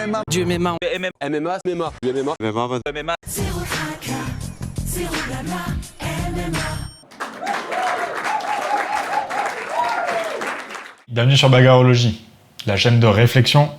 MMA. Du MMA. MMA. MMA. Du MMA. MMA. Zéro tracas, zéro blabla, MMA. Bienvenue sur Bagarologie, la chaîne de réflexion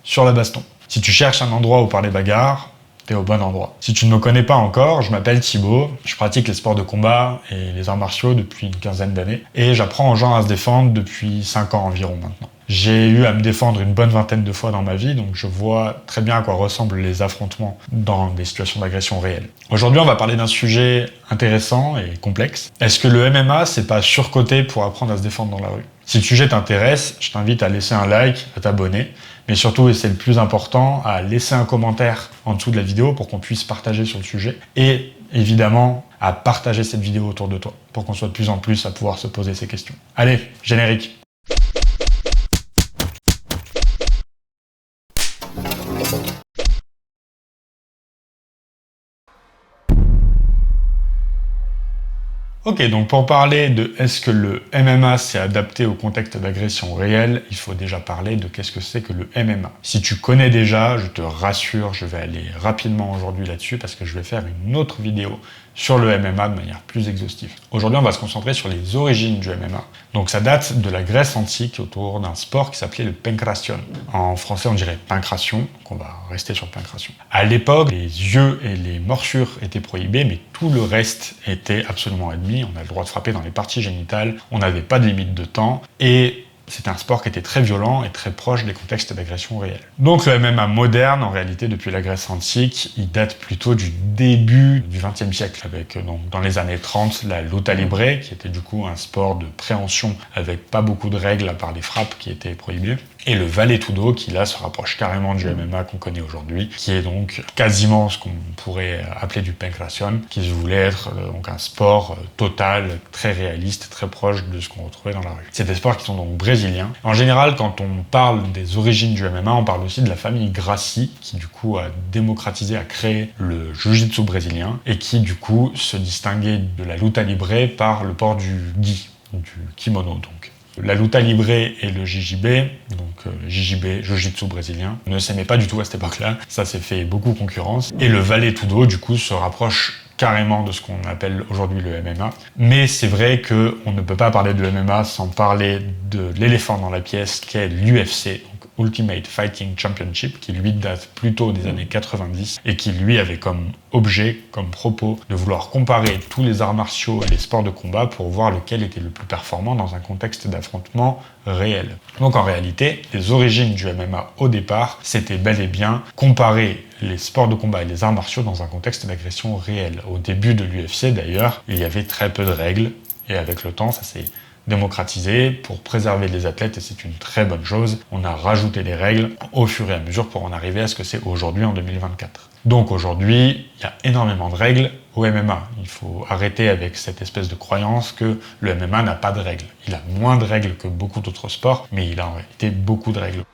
sur la baston. Si tu cherches un endroit où parler bagarre, t'es au bon endroit. Si tu ne me connais pas encore, je m'appelle Thibaut, je pratique les sports de combat et les arts martiaux depuis une quinzaine d'années, et j'apprends aux gens à se défendre depuis 5 ans environ maintenant. J'ai eu à me défendre une bonne vingtaine de fois dans ma vie, donc je vois très bien à quoi ressemblent les affrontements dans des situations d'agression réelle. Aujourd'hui, on va parler d'un sujet intéressant et complexe. Est-ce que le MMA, c'est pas surcoté pour apprendre à se défendre dans la rue? Si le sujet t'intéresse, je t'invite à laisser un like, à t'abonner, mais surtout, et c'est le plus important, à laisser un commentaire en dessous de la vidéo pour qu'on puisse partager sur le sujet, et évidemment, à partager cette vidéo autour de toi, pour qu'on soit de plus en plus à pouvoir se poser ces questions. Allez, générique. Ok, donc pour parler de est-ce que le MMA s'est adapté au contexte d'agression réelle, il faut déjà parler de qu'est-ce que c'est que le MMA. Si tu connais déjà, je te rassure, je vais aller rapidement aujourd'hui là-dessus parce que je vais faire une autre vidéo sur le MMA de manière plus exhaustive. Aujourd'hui, on va se concentrer sur les origines du MMA. Donc ça date de la Grèce antique autour d'un sport qui s'appelait le pankration. En français, on dirait pancration, donc on va rester sur pancration. À l'époque, les yeux et les morsures étaient prohibés, mais tout le reste était absolument admis. On a le droit de frapper dans les parties génitales, on n'avait pas de limite de temps, et c'était un sport qui était très violent et très proche des contextes d'agression réelle. Donc le MMA moderne, en réalité, depuis la Grèce antique, il date plutôt du début du XXe siècle, avec donc, dans les années 30, la luta libre, qui était du coup un sport de préhension avec pas beaucoup de règles à part les frappes qui étaient prohibées, et le vale tudo qui là se rapproche carrément du MMA qu'on connaît aujourd'hui, qui est donc quasiment ce qu'on pourrait appeler du pankration, qui se voulait être donc un sport total, très réaliste, très proche de ce qu'on retrouvait dans la rue. C'est des sports qui sont donc brésiliens. En général, quand on parle des origines du MMA, on parle aussi de la famille Gracie, qui du coup a démocratisé, a créé le jiu-jitsu brésilien, et qui du coup se distinguait de la luta libre par le port du gi, du kimono donc. La luta libre et le JJB, donc JJB, Jiu-Jitsu brésilien, ne s'aimaient pas du tout à cette époque-là. Ça s'est fait beaucoup concurrence. Et le vale tudo, du coup, se rapproche carrément de ce qu'on appelle aujourd'hui le MMA. Mais c'est vrai qu'on ne peut pas parler de MMA sans parler de l'éléphant dans la pièce, qui est l'UFC, Ultimate Fighting Championship, qui lui date plutôt des années 90 et qui lui avait comme objet, comme propos, de vouloir comparer tous les arts martiaux et les sports de combat pour voir lequel était le plus performant dans un contexte d'affrontement réel. Donc en réalité, les origines du MMA au départ, c'était bel et bien comparer les sports de combat et les arts martiaux dans un contexte d'agression réelle. Au début de l'UFC d'ailleurs, il y avait très peu de règles et avec le temps, ça s'est démocratisé pour préserver les athlètes et c'est une très bonne chose. On a rajouté des règles au fur et à mesure pour en arriver à ce que c'est aujourd'hui en 2024. Donc aujourd'hui, il y a énormément de règles au MMA. Il faut arrêter avec cette espèce de croyance que le MMA n'a pas de règles. Il a moins de règles que beaucoup d'autres sports, mais il a en réalité beaucoup de règles.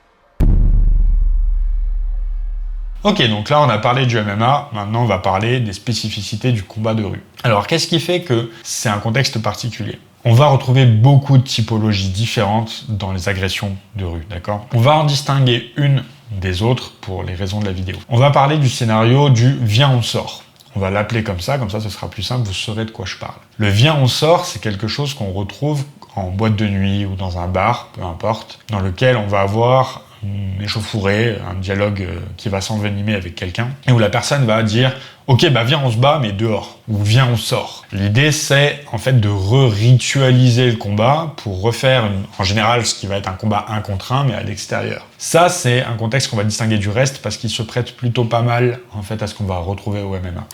Ok, donc là on a parlé du MMA, maintenant on va parler des spécificités du combat de rue. Alors qu'est-ce qui fait que c'est un contexte particulier ? On va retrouver beaucoup de typologies différentes dans les agressions de rue, d'accord ? On va en distinguer une des autres pour les raisons de la vidéo. On va parler du scénario du « viens, on sort ». On va l'appeler comme ça ce sera plus simple, vous saurez de quoi je parle. Le « viens, on sort », c'est quelque chose qu'on retrouve en boîte de nuit ou dans un bar, peu importe, dans lequel on va avoir une échauffourée, un dialogue qui va s'envenimer avec quelqu'un, et où la personne va dire « Ok, bah viens, on se bat, mais dehors », ou « Viens, on sort ». L'idée, c'est en fait de re-ritualiser le combat pour refaire, en général, ce qui va être un combat 1 contre 1, mais à l'extérieur. Ça, c'est un contexte qu'on va distinguer du reste, parce qu'il se prête plutôt pas mal, en fait, à ce qu'on va retrouver au MMA.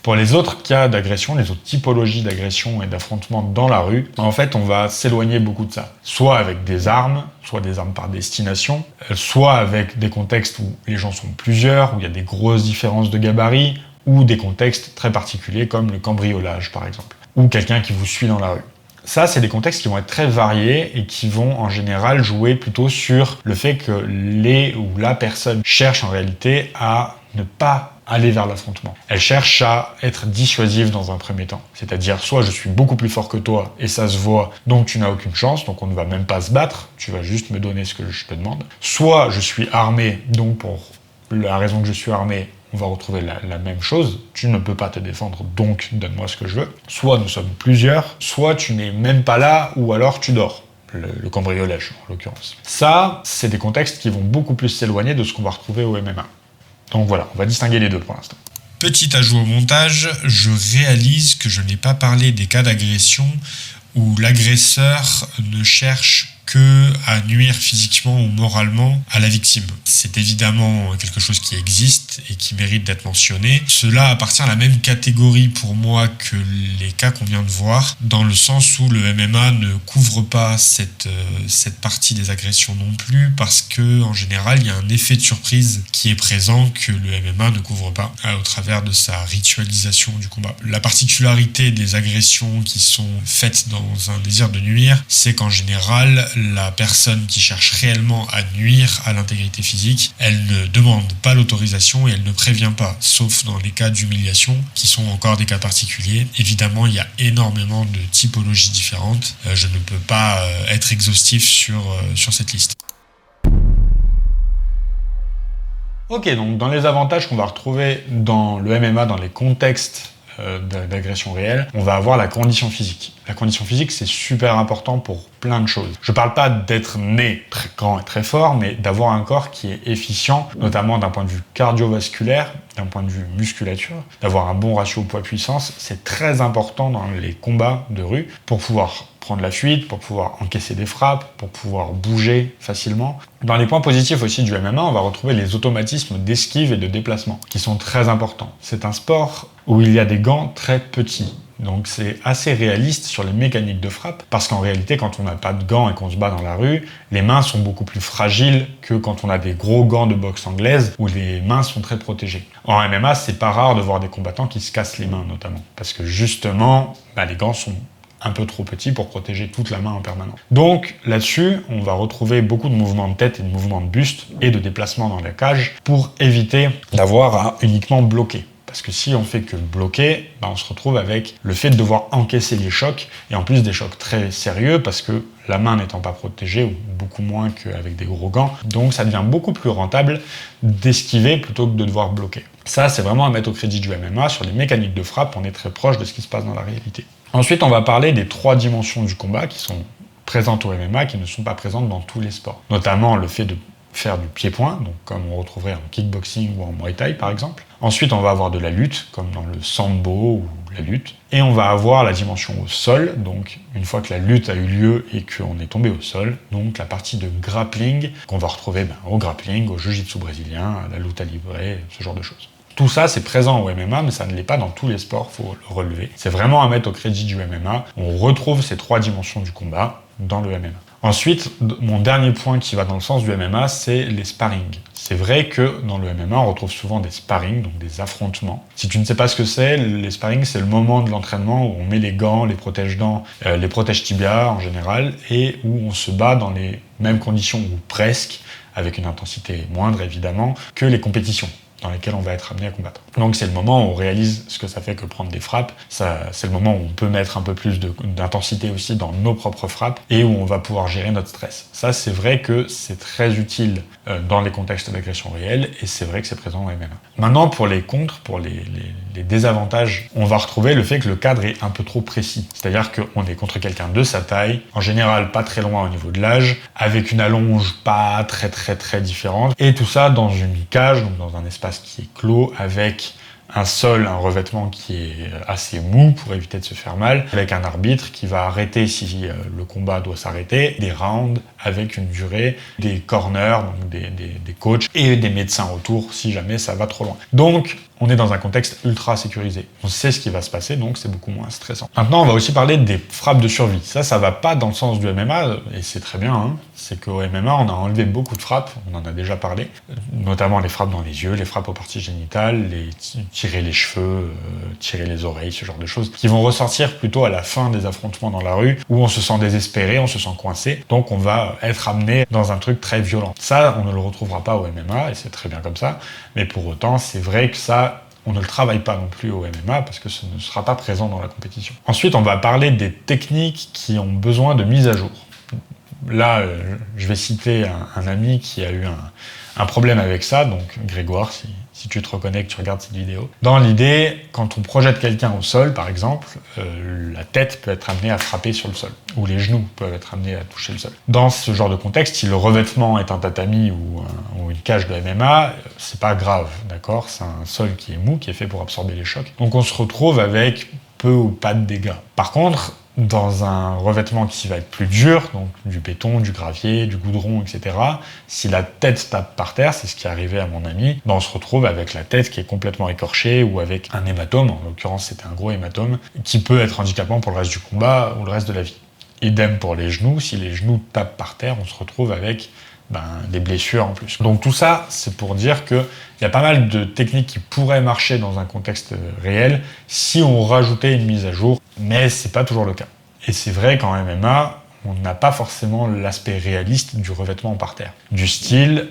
Pour les autres cas d'agression, les autres typologies d'agression et d'affrontement dans la rue, en fait, on va s'éloigner beaucoup de ça. Soit avec des armes, soit des armes par destination, soit avec des contextes où les gens sont plusieurs, où il y a des grosses différences de gabarit, ou des contextes très particuliers comme le cambriolage, par exemple, ou quelqu'un qui vous suit dans la rue. Ça, c'est des contextes qui vont être très variés et qui vont en général jouer plutôt sur le fait que les ou la personne cherche en réalité à ne pas aller vers l'affrontement. Elle cherche à être dissuasive dans un premier temps. C'est-à-dire, soit je suis beaucoup plus fort que toi et ça se voit, donc tu n'as aucune chance, donc on ne va même pas se battre, tu vas juste me donner ce que je te demande. Soit je suis armé, donc pour la raison que je suis armé, on va retrouver la même chose. Tu ne peux pas te défendre, donc donne-moi ce que je veux. Soit nous sommes plusieurs, soit tu n'es même pas là, ou alors tu dors. Le cambriolage, en l'occurrence. Ça, c'est des contextes qui vont beaucoup plus s'éloigner de ce qu'on va retrouver au MMA. Donc voilà, on va distinguer les deux pour l'instant. Petit ajout au montage, je réalise que je n'ai pas parlé des cas d'agression où l'agresseur ne cherche que à nuire physiquement ou moralement à la victime. C'est évidemment quelque chose qui existe et qui mérite d'être mentionné. Cela appartient à la même catégorie pour moi que les cas qu'on vient de voir, dans le sens où le MMA ne couvre pas cette partie des agressions non plus, parce que en général, il y a un effet de surprise qui est présent que le MMA ne couvre pas au travers de sa ritualisation du combat. La particularité des agressions qui sont faites dans un désir de nuire, c'est qu'en général, la personne qui cherche réellement à nuire à l'intégrité physique, elle ne demande pas l'autorisation et elle ne prévient pas, sauf dans les cas d'humiliation, qui sont encore des cas particuliers. Évidemment, il y a énormément de typologies différentes. Je ne peux pas être exhaustif sur cette liste. Ok, donc dans les avantages qu'on va retrouver dans le MMA, dans les contextes d'agression réelle, on va avoir la condition physique. La condition physique, c'est super important pour plein de choses. Je parle pas d'être né très grand et très fort, mais d'avoir un corps qui est efficient, notamment d'un point de vue cardiovasculaire, d'un point de vue musculature, d'avoir un bon ratio poids-puissance. C'est très important dans les combats de rue pour pouvoir prendre la fuite, pour pouvoir encaisser des frappes, pour pouvoir bouger facilement. Dans les points positifs aussi du MMA, on va retrouver les automatismes d'esquive et de déplacement, qui sont très importants. C'est un sport où il y a des gants très petits. Donc c'est assez réaliste sur les mécaniques de frappe, parce qu'en réalité, quand on n'a pas de gants et qu'on se bat dans la rue, les mains sont beaucoup plus fragiles que quand on a des gros gants de boxe anglaise, où les mains sont très protégées. En MMA, c'est pas rare de voir des combattants qui se cassent les mains, notamment, parce que justement, les gants sont un peu trop petits pour protéger toute la main en permanence. Donc là-dessus, on va retrouver beaucoup de mouvements de tête et de mouvements de buste et de déplacement dans la cage pour éviter d'avoir à uniquement bloquer. Parce que si on fait que bloquer, on se retrouve avec le fait de devoir encaisser les chocs, et en plus des chocs très sérieux, parce que la main n'étant pas protégée, ou beaucoup moins qu'avec des gros gants, donc ça devient beaucoup plus rentable d'esquiver plutôt que de devoir bloquer. Ça, c'est vraiment à mettre au crédit du MMA. Sur les mécaniques de frappe, on est très proche de ce qui se passe dans la réalité. Ensuite, on va parler des 3 dimensions du combat qui sont présentes au MMA, qui ne sont pas présentes dans tous les sports. Notamment le fait de faire du pied-point, donc comme on retrouverait en kickboxing ou en muay thai par exemple. Ensuite, on va avoir de la lutte, comme dans le sambo ou la lutte. Et on va avoir la dimension au sol, donc une fois que la lutte a eu lieu et qu'on est tombé au sol, donc la partie de grappling qu'on va retrouver au grappling, au jiu-jitsu brésilien, à la lutte libre, ce genre de choses. Tout ça, c'est présent au MMA, mais ça ne l'est pas dans tous les sports, il faut le relever. C'est vraiment à mettre au crédit du MMA. On retrouve ces 3 dimensions du combat dans le MMA. Ensuite, mon dernier point qui va dans le sens du MMA, c'est les sparring. C'est vrai que dans le MMA, on retrouve souvent des sparring, donc des affrontements. Si tu ne sais pas ce que c'est, les sparring, c'est le moment de l'entraînement où on met les gants, les protège-dents, les protège-tibias en général, et où on se bat dans les mêmes conditions, ou presque, avec une intensité moindre évidemment, que les compétitions dans lesquelles on va être amené à combattre. Donc c'est le moment où on réalise ce que ça fait que prendre des frappes, c'est le moment où on peut mettre un peu plus d'intensité aussi dans nos propres frappes et où on va pouvoir gérer notre stress. Ça, c'est vrai que c'est très utile dans les contextes d'agression réelle et c'est vrai que c'est présent au MMA. Maintenant, pour les contres, pour les désavantages, on va retrouver le fait que le cadre est un peu trop précis. C'est-à-dire qu'on est contre quelqu'un de sa taille, en général pas très loin au niveau de l'âge, avec une allonge pas très différente, et tout ça dans une cage, donc dans un espace qui est clos, avec un sol, un revêtement qui est assez mou pour éviter de se faire mal, avec un arbitre qui va arrêter si le combat doit s'arrêter, des rounds avec une durée, des corners, donc des coachs et des médecins autour si jamais ça va trop loin. Donc on est dans un contexte ultra sécurisé. On sait ce qui va se passer, donc c'est beaucoup moins stressant. Maintenant, on va aussi parler des frappes de survie. Ça va pas dans le sens du MMA, et c'est très bien, hein. C'est qu'au MMA, on a enlevé beaucoup de frappes, on en a déjà parlé, notamment les frappes dans les yeux, les frappes aux parties génitales, tirer les cheveux, tirer les oreilles, ce genre de choses, qui vont ressortir plutôt à la fin des affrontements dans la rue, où on se sent désespéré, on se sent coincé, donc on va être amené dans un truc très violent. Ça, on ne le retrouvera pas au MMA, et c'est très bien comme ça, mais pour autant, c'est vrai que ça, on ne le travaille pas non plus au MMA parce que ce ne sera pas présent dans la compétition. Ensuite, on va parler des techniques qui ont besoin de mise à jour. Là, je vais citer un ami qui a eu un problème avec ça, donc Grégoire, si tu te reconnais, que tu regardes cette vidéo. Dans l'idée, quand on projette quelqu'un au sol, par exemple, la tête peut être amenée à frapper sur le sol, ou les genoux peuvent être amenés à toucher le sol. Dans ce genre de contexte, si le revêtement est un tatami ou une cage de MMA, c'est pas grave, d'accord? C'est un sol qui est mou, qui est fait pour absorber les chocs. Donc on se retrouve avec peu ou pas de dégâts. Par contre, dans un revêtement qui va être plus dur, donc du béton, du gravier, du goudron, etc., si la tête tape par terre, c'est ce qui est arrivé à mon ami, ben on se retrouve avec la tête qui est complètement écorchée ou avec un hématome, en l'occurrence c'était un gros hématome, qui peut être handicapant pour le reste du combat ou le reste de la vie. Idem pour les genoux, si les genoux tapent par terre, on se retrouve avec des blessures en plus. Donc tout ça, c'est pour dire qu'il y a pas mal de techniques qui pourraient marcher dans un contexte réel si on rajoutait une mise à jour, mais c'est pas toujours le cas. Et c'est vrai qu'en MMA, on n'a pas forcément l'aspect réaliste du revêtement par terre. Du style,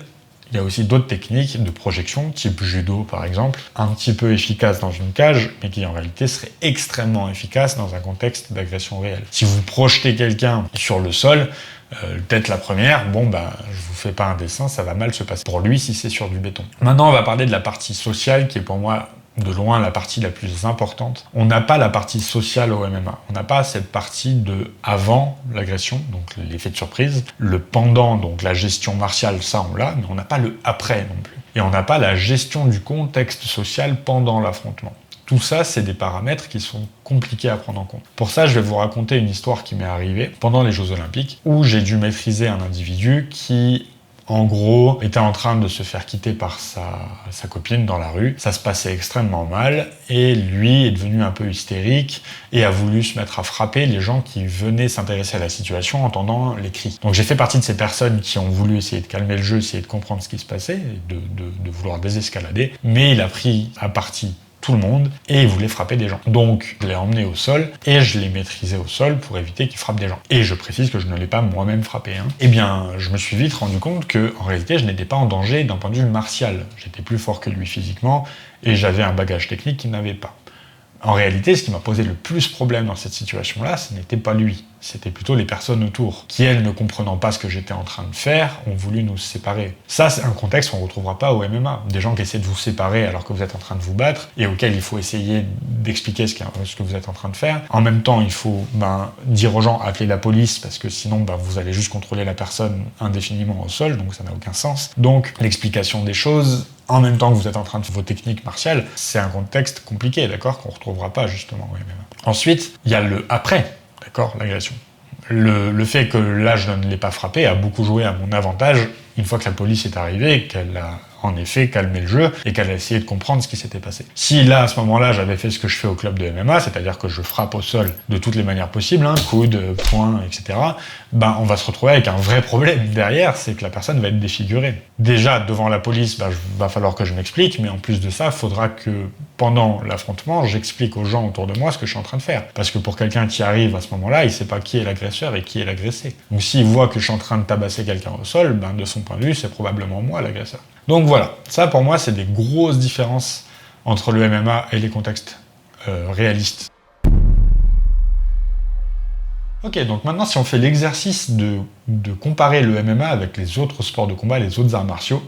il y a aussi d'autres techniques de projection, type judo par exemple, un petit peu efficaces dans une cage, mais qui en réalité seraient extrêmement efficaces dans un contexte d'agression réelle. Si vous projetez quelqu'un sur le sol, peut-être la première, je vous fais pas un dessin, ça va mal se passer pour lui si c'est sur du béton. Maintenant, on va parler de la partie sociale qui est pour moi de loin la partie la plus importante. On n'a pas la partie sociale au MMA. On n'a pas cette partie de avant l'agression, donc l'effet de surprise, le pendant, donc la gestion martiale, ça on l'a, mais on n'a pas le après non plus. Et on n'a pas la gestion du contexte social pendant l'affrontement. Tout ça, c'est des paramètres qui sont compliqués à prendre en compte. Pour ça, je vais vous raconter une histoire qui m'est arrivée pendant les Jeux Olympiques, où j'ai dû maîtriser un individu qui, en gros, était en train de se faire quitter par sa copine dans la rue. Ça se passait extrêmement mal, et lui est devenu un peu hystérique et a voulu se mettre à frapper les gens qui venaient s'intéresser à la situation en entendant les cris. Donc j'ai fait partie de ces personnes qui ont voulu essayer de calmer le jeu, essayer de comprendre ce qui se passait, de vouloir désescalader, mais il a pris à partie tout le monde, et il voulait frapper des gens. Donc, je l'ai emmené au sol, et je l'ai maîtrisé au sol pour éviter qu'il frappe des gens. Et je précise que je ne l'ai pas moi-même frappé. Eh bien, je me suis vite rendu compte que, en réalité, je n'étais pas en danger d'un point de vue martial. J'étais plus fort que lui physiquement, et j'avais un bagage technique qu'il n'avait pas. En réalité, ce qui m'a posé le plus problème dans cette situation-là, ce n'était pas lui. C'était plutôt les personnes autour, qui, elles, ne comprenant pas ce que j'étais en train de faire, ont voulu nous séparer. Ça, c'est un contexte qu'on ne retrouvera pas au MMA. Des gens qui essaient de vous séparer alors que vous êtes en train de vous battre, et auxquels il faut essayer d'expliquer ce que vous êtes en train de faire. En même temps, il faut dire aux gens, appelez la police, parce que sinon, vous allez juste contrôler la personne indéfiniment au sol, donc ça n'a aucun sens. Donc, l'explication des choses, en même temps que vous êtes en train de faire vos techniques martiales, c'est un contexte compliqué, d'accord, qu'on ne retrouvera pas justement au MMA. Ensuite, il y a le après, d'accord, l'agression. Le fait que là, je ne l'ai pas frappé a beaucoup joué à mon avantage une fois que la police est arrivée, qu'elle a en effet calmé le jeu et qu'elle a essayé de comprendre ce qui s'était passé. Si là, à ce moment-là, j'avais fait ce que je fais au club de MMA, c'est-à-dire que je frappe au sol de toutes les manières possibles, coude, poing, etc., on va se retrouver avec un vrai problème derrière, c'est que la personne va être défigurée. Déjà, devant la police, va falloir que je m'explique, mais en plus de ça, il faudra que pendant l'affrontement, j'explique aux gens autour de moi ce que je suis en train de faire. Parce que pour quelqu'un qui arrive à ce moment-là, il ne sait pas qui est l'agresseur et qui est l'agressé. Donc s'il voit que je suis en train de tabasser quelqu'un au sol, de son point de vue, c'est probablement moi l'agresseur. Donc voilà, ça pour moi, c'est des grosses différences entre le MMA et les contextes réalistes. Ok, donc maintenant, si on fait l'exercice de comparer le MMA avec les autres sports de combat, les autres arts martiaux,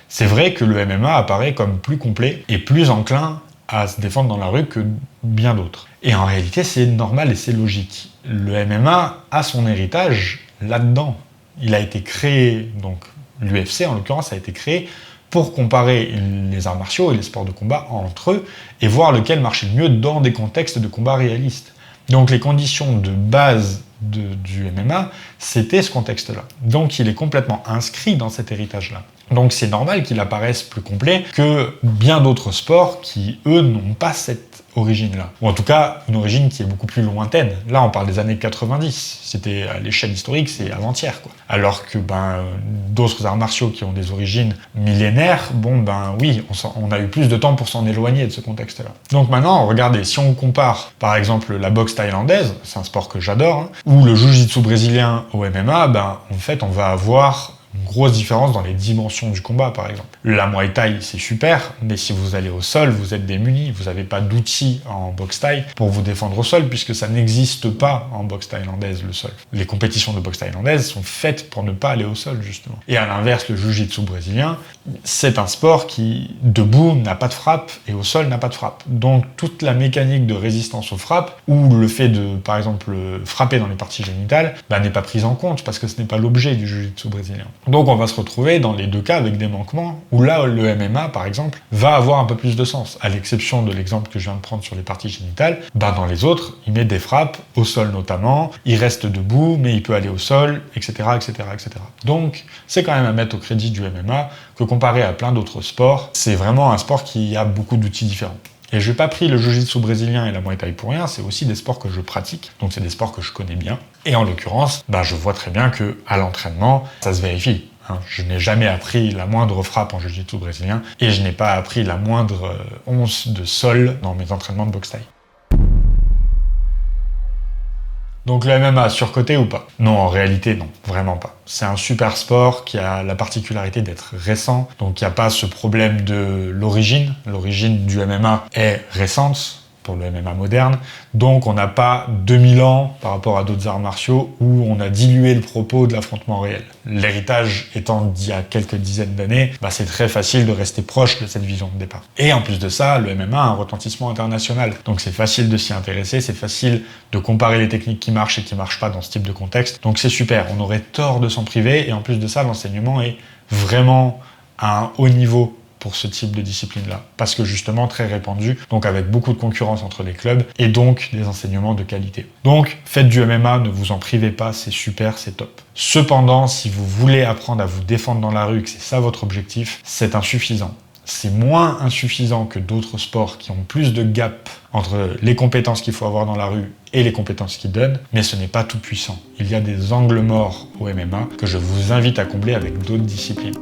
c'est vrai que le MMA apparaît comme plus complet et plus enclin à se défendre dans la rue que bien d'autres. Et en réalité, c'est normal et c'est logique. Le MMA a son héritage là-dedans. Il a été créé, donc l'UFC en l'occurrence a été créé pour comparer les arts martiaux et les sports de combat entre eux et voir lequel marchait le mieux dans des contextes de combat réalistes. Donc les conditions de base du MMA, c'était ce contexte-là. Donc il est complètement inscrit dans cet héritage-là. Donc c'est normal qu'il apparaisse plus complet que bien d'autres sports qui, eux, n'ont pas cette origine-là. Ou en tout cas, une origine qui est beaucoup plus lointaine. Là, on parle des années 90. C'était à l'échelle historique, c'est avant-hier, quoi. Alors que d'autres arts martiaux qui ont des origines millénaires, oui, on a eu plus de temps pour s'en éloigner de ce contexte-là. Donc maintenant, regardez, si on compare, par exemple, la boxe thaïlandaise, c'est un sport que j'adore, ou le jiu-jitsu brésilien au MMA, en fait, on va avoir grosse différence dans les dimensions du combat, par exemple. La Muay Thai, c'est super, mais si vous allez au sol, vous êtes démuni. Vous n'avez pas d'outils en boxe thaï pour vous défendre au sol, puisque ça n'existe pas en boxe thaïlandaise, le sol. Les compétitions de boxe thaïlandaise sont faites pour ne pas aller au sol, justement. Et à l'inverse, le jiu-jitsu brésilien, c'est un sport qui, debout, n'a pas de frappe, et au sol, n'a pas de frappe. Donc, toute la mécanique de résistance aux frappes, ou le fait de, par exemple, frapper dans les parties génitales, n'est pas prise en compte, parce que ce n'est pas l'objet du jiu-jitsu brésilien. Donc, on va se retrouver dans les deux cas avec des manquements, où là, le MMA, par exemple, va avoir un peu plus de sens. À l'exception de l'exemple que je viens de prendre sur les parties génitales, dans les autres, il met des frappes, au sol notamment, il reste debout, mais il peut aller au sol, etc., etc., etc. Donc, c'est quand même à mettre au crédit du MMA que comparé à plein d'autres sports, c'est vraiment un sport qui a beaucoup d'outils différents. Et je n'ai pas pris le jiu-jitsu brésilien et la Muay Thai pour rien, c'est aussi des sports que je pratique, donc c'est des sports que je connais bien. Et en l'occurrence, je vois très bien qu'à l'entraînement, ça se vérifie. Je n'ai jamais appris la moindre frappe en jiu-jitsu brésilien et je n'ai pas appris la moindre once de sol dans mes entraînements de boxe thaï. Donc le MMA, surcoté ou pas? Non, en réalité, non, vraiment pas. C'est un super sport qui a la particularité d'être récent, donc il n'y a pas ce problème de l'origine. L'origine du MMA est récente pour le MMA moderne, donc on n'a pas 2000 ans par rapport à d'autres arts martiaux où on a dilué le propos de l'affrontement réel. L'héritage étant d'il y a quelques dizaines d'années, c'est très facile de rester proche de cette vision de départ. Et en plus de ça, le MMA a un retentissement international, donc c'est facile de s'y intéresser, c'est facile de comparer les techniques qui marchent et qui marchent pas dans ce type de contexte, donc c'est super, on aurait tort de s'en priver, et en plus de ça, l'enseignement est vraiment à un haut niveau pour ce type de discipline-là, parce que justement très répandu, donc avec beaucoup de concurrence entre les clubs, et donc des enseignements de qualité. Donc faites du MMA, ne vous en privez pas, c'est super, c'est top. Cependant, si vous voulez apprendre à vous défendre dans la rue, que c'est ça votre objectif, c'est insuffisant. C'est moins insuffisant que d'autres sports qui ont plus de gap entre les compétences qu'il faut avoir dans la rue et les compétences qu'ils donnent, mais ce n'est pas tout puissant. Il y a des angles morts au MMA que je vous invite à combler avec d'autres disciplines.